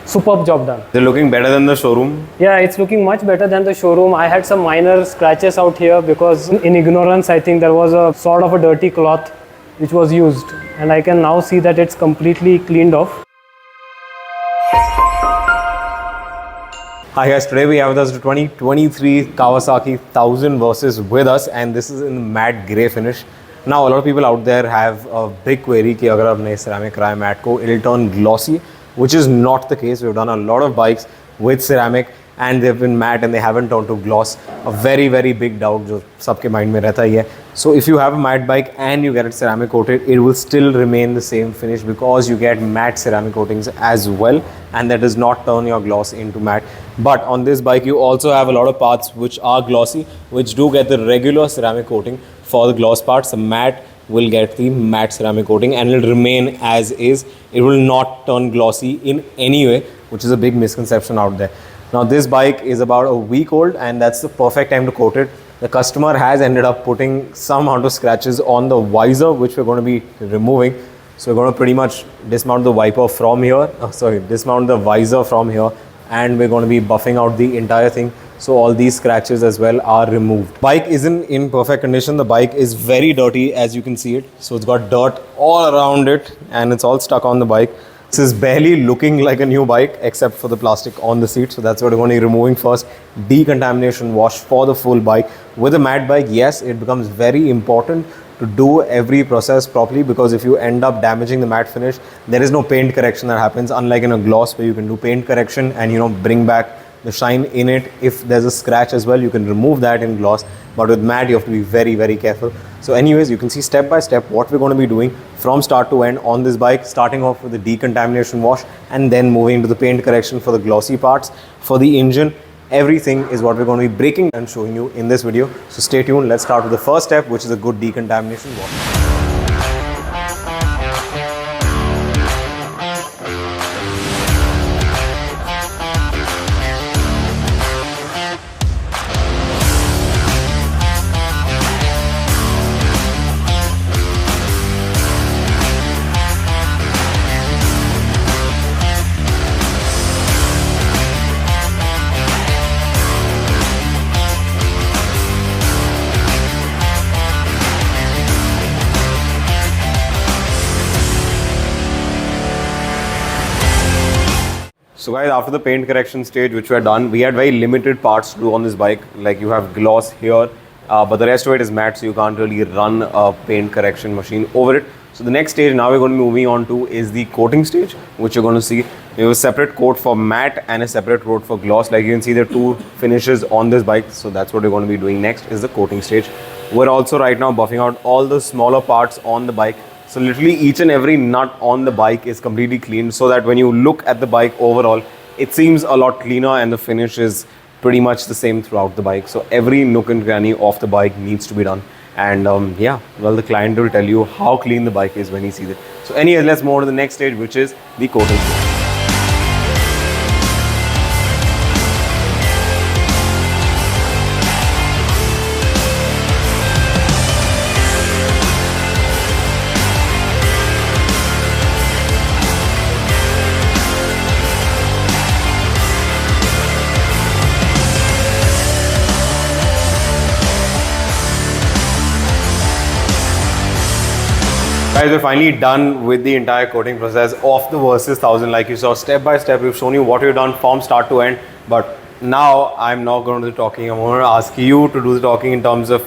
Superb job done. They're looking better than the showroom. Yeah, it's looking much better than the showroom. I had some minor scratches out here because in ignorance, I think there was a sort of a dirty cloth which was used, and I can now see that it's completely cleaned off. Hi guys, today we have with us the 2023 Kawasaki 1000 Versus with us, and this is in matte grey finish. Now a lot of people out there have a big query कि अगर आपने ceramic कराया matte को, it'll turn glossy, which is not the case. We've done a lot of bikes with ceramic and they've been matte and they haven't turned to gloss. A very big doubt जो सबके mind में रहता ही है. So if you have a matte bike and you get it ceramic coated, it will still remain the same finish because you get matte ceramic coatings as well, and that does not turn your gloss into matte. But on this bike you also have a lot of parts which are glossy, which do get the regular ceramic coating. For the gloss parts, the matte will get the matte ceramic coating and it will remain as is. It will not turn glossy in any way, which is a big misconception out there. Now this bike is about a week old and that's the perfect time to coat it. The customer has ended up putting some amount of scratches on the visor, which we're going to be removing. So we're going to pretty much dismount the wiper from here, dismount the visor from here, and we're going to be buffing out the entire thing. So all these scratches as well are removed. Bike isn't in perfect condition. The bike is very dirty, as you can see it. So it's got dirt all around it and it's all stuck on the bike. This is barely looking like a new bike except for the plastic on the seat. So that's what we're going to be removing first. Decontamination wash for the full bike. With a matte bike, yes, it becomes very important to do every process properly, because if you end up damaging the matte finish, there is no paint correction that happens, unlike in a gloss where you can do paint correction and bring back the shine in it. If there's a scratch as well, you can remove that in gloss, but with matte you have to be very careful. So anyways, you can see step by step what we're going to be doing from start to end on this bike, starting off with the decontamination wash and then moving to the paint correction for the glossy parts. For the engine, everything is what we're going to be breaking and showing you in this video. So stay tuned. Let's start with the first step, which is a good decontamination wash. So guys, after the paint correction stage which we had done, we had very limited parts to do on this bike. Like you have gloss here, but the rest of it is matte, so you can't really run a paint correction machine over it. So the next stage now we're going to be moving on to is the coating stage, which you're going to see. We have a separate coat for matte and a separate coat for gloss. Like you can see, there are two finishes on this bike. So that's what we're going to be doing next, is the coating stage. We're also right now buffing out all the smaller parts on the bike. So literally each and every nut on the bike is completely cleaned, so that when you look at the bike overall, it seems a lot cleaner and the finish is pretty much the same throughout the bike. So every nook and cranny of the bike needs to be done. And the client will tell you how clean the bike is when he sees it. So anyways, let's move on to the next stage, which is the coating stage. Guys, we're finally done with the entire coating process of the Versus 1000. Like you saw, step by step, we've shown you what we've done from start to end. But now I'm not going to do the talking. I'm going to ask you to do the talking in terms of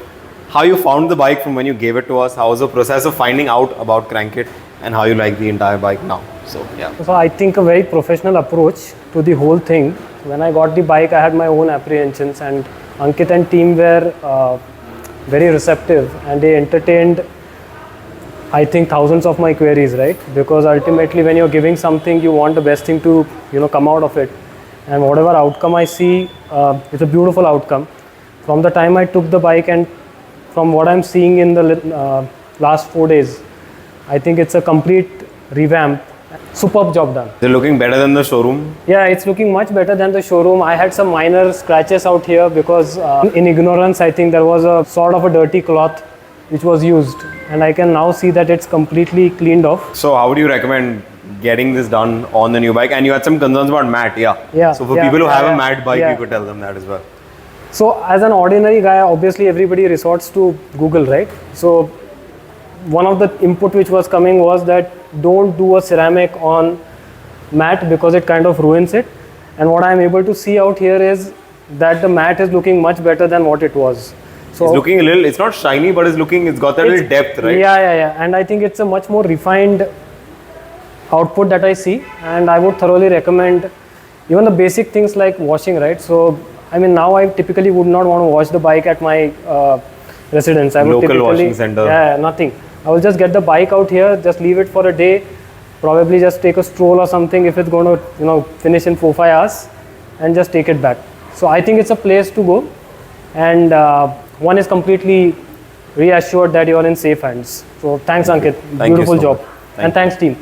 how you found the bike from when you gave it to us. How was the process of finding out about Crankit and how you like the entire bike now? So yeah. So I think a very professional approach to the whole thing. When I got the bike, I had my own apprehensions, and Ankit and team were very receptive, and they entertained, I think, thousands of my queries, right? Because ultimately when you're giving something, you want the best thing to come out of it, and whatever outcome I see, it's a beautiful outcome. From the time I took the bike and from what I'm seeing in the last 4 days, I think it's a complete revamp. Superb job done. They're looking better than the showroom. Yeah, it's looking much better than the showroom. I had some minor scratches out here because in ignorance, I think there was a sort of a dirty cloth which was used, and I can now see that it's completely cleaned off. So how would you recommend getting this done on the new bike. And you had some concerns about matte, Yeah, So for yeah, people who yeah, have yeah, a matte bike, yeah. you could tell them that as well. So as an ordinary guy, obviously everybody resorts to Google, right? So one of the input which was coming was that don't do a ceramic on matte because it kind of ruins it. And what I'm able to see out here is that the matte is looking much better than what it was. So It's looking a little, it's not shiny, but it's got that little depth, right? Yeah. And I think it's a much more refined output that I see. And I would thoroughly recommend even the basic things like washing, right? So, I mean, now I typically would not want to wash the bike at my residence. I would Local typically, washing center. Yeah, nothing. I will just get the bike out here, just leave it for a day, probably just take a stroll or something if it's going to, finish in 4-5 hours, and just take it back. So I think it's a place to go, and one is completely reassured that you are in safe hands. So thanks, Ankit. Thank you Beautiful so job. much. And thanks, team.